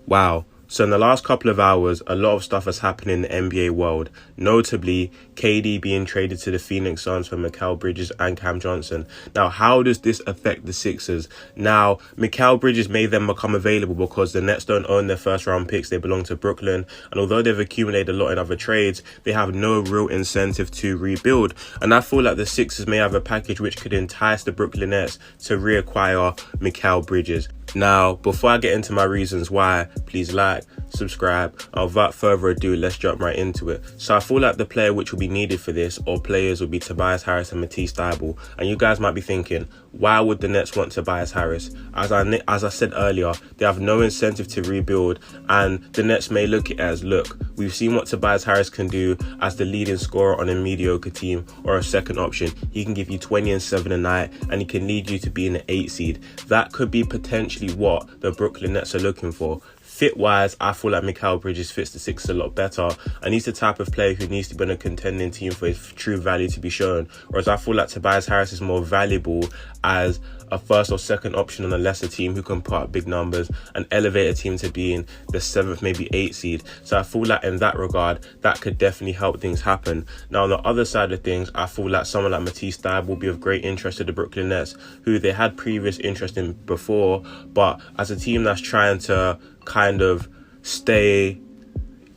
Wow. So in the last couple of hours, a lot of stuff has happened in the NBA world, notably KD being traded to the Phoenix Suns for Mikal Bridges and Cam Johnson. Now, how does this affect the Sixers? Now, Mikal Bridges may then become available because the Nets don't own their first round picks. They belong to Brooklyn. And although they've accumulated a lot in other trades, they have no real incentive to rebuild. And I feel like the Sixers may have a package which could entice the Brooklyn Nets to reacquire Mikal Bridges. Now, before I get into my reasons why, please like, subscribe, and without further ado, let's jump right into it. So I feel like the player which will be needed for this, or players, will be Tobias Harris and Matisse Thybulle. And you guys might be thinking, why would the Nets want Tobias Harris? As I said earlier, they have no incentive to rebuild, and the Nets may look at it as, look, we've seen what Tobias Harris can do as the leading scorer on a mediocre team or a second option. He can give you 20 and 7 a night, and he can lead you to being an 8 seed. That could be potentially what the Brooklyn Nets are looking for. Fit-wise, I feel like Mikal Bridges fits the Sixers a lot better, and he's the type of player who needs to be on a contending team for his true value to be shown. Whereas I feel like Tobias Harris is more valuable as a first or second option on a lesser team who can put up big numbers and elevate a team to being the 7th, maybe 8th seed. So I feel like in that regard, that could definitely help things happen. Now, on the other side of things, I feel like someone like Matisse Thybulle will be of great interest to the Brooklyn Nets, who they had previous interest in before, but as a team that's trying to kind of stay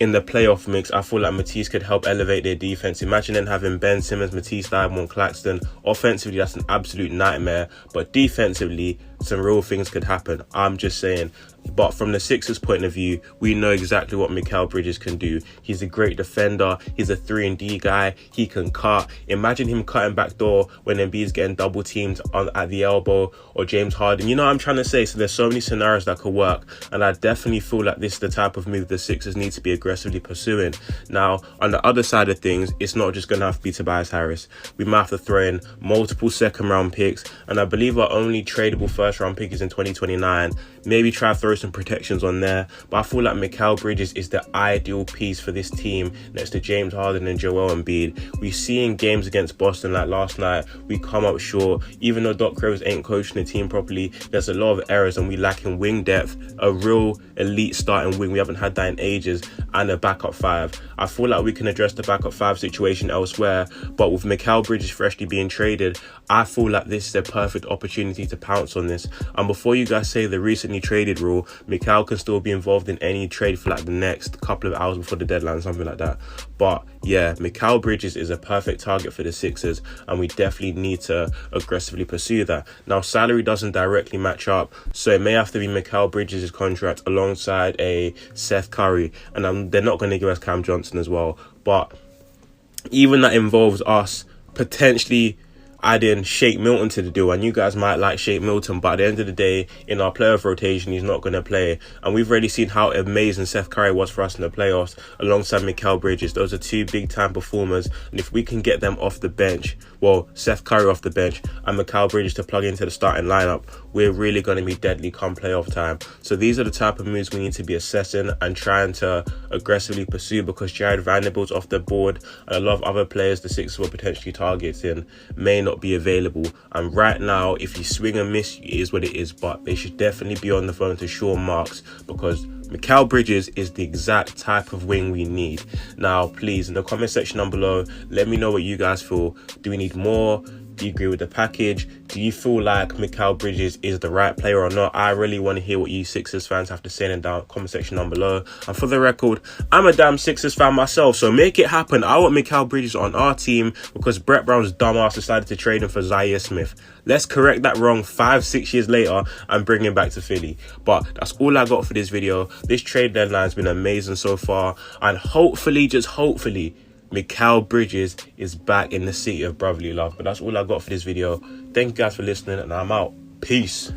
in the playoff mix, I feel like Matisse could help elevate their defense. Imagine then having Ben Simmons, Matisse Thybulle, and Claxton. Offensively, that's an absolute nightmare, but defensively, some real things could happen. I'm just saying. But from the Sixers' point of view, we know exactly what Mikal Bridges can do. He's a great defender. He's a 3-and-D guy. He can cut. Imagine him cutting back door when Embiid's getting double teamed at the elbow, or James Harden. You know what I'm trying to say? So there's so many scenarios that could work, and I definitely feel like this is the type of move the Sixers need to be aggressively pursuing. Now, on the other side of things, it's not just going to have to be Tobias Harris. We might have to throw in multiple second-round picks, and I believe our only tradable first-round pick is in 2029. Maybe try to throw some protections on there, but I feel like Mikal Bridges is the ideal piece for this team next to James Harden and Joel Embiid. We see in games against Boston, like last night, we come up short. Even though Doc Rivers ain't coaching the team properly, there's a lot of errors, and we lack in wing depth, a real elite starting wing. We haven't had that in ages, and a backup 5. I feel like we can address the backup 5 situation elsewhere, but with Mikal Bridges freshly being traded, I feel like this is a perfect opportunity to pounce on this. And before you guys say the recently traded rule, Mikal can still be involved in any trade for like the next couple of hours before the deadline, something like that. But yeah, Mikal Bridges is a perfect target for the Sixers, and we definitely need to aggressively pursue that. Now, salary doesn't directly match up, so it may have to be Mikal Bridges' contract alongside a Seth Curry, and they're not going to give us Cam Johnson as well. But even that involves us potentially adding Shake Milton to the deal, and you guys might like Shake Milton, but at the end of the day, in our playoff rotation, he's not going to play. And we've already seen how amazing Seth Curry was for us in the playoffs alongside Mikal Bridges. Those are two big time performers, and if we can get them off the bench, well, Seth Curry off the bench and Mikal Bridges to plug into the starting lineup, we're really going to be deadly come playoff time. So these are the type of moves we need to be assessing and trying to aggressively pursue, because Jared Vanderbilt's off the board, and a lot of other players the Sixers were potentially targeting may not be available. And right now, if you swing and miss, it is what it is, but they should definitely be on the phone to Sean Marks, because Mikal Bridges is the exact type of wing we need. Now, please, in the comment section down below, let me know what you guys feel. Do we need more? Do you agree with the package? Do you feel like Mikal Bridges is the right player or not? I really want to hear what you Sixers fans have to say in the comment section down below. And for the record, I'm a damn Sixers fan myself, so make it happen. I want Mikal Bridges on our team because Brett Brown's dumbass decided to trade him for Zaire Smith. Let's correct that wrong 5-6 years later and bring him back to Philly. But that's all I got for this video. This trade deadline's been amazing so far, and hopefully, just hopefully, Mikal Bridges is back in the city of brotherly love. But that's all I got for this video. Thank you guys for listening, and I'm out. Peace.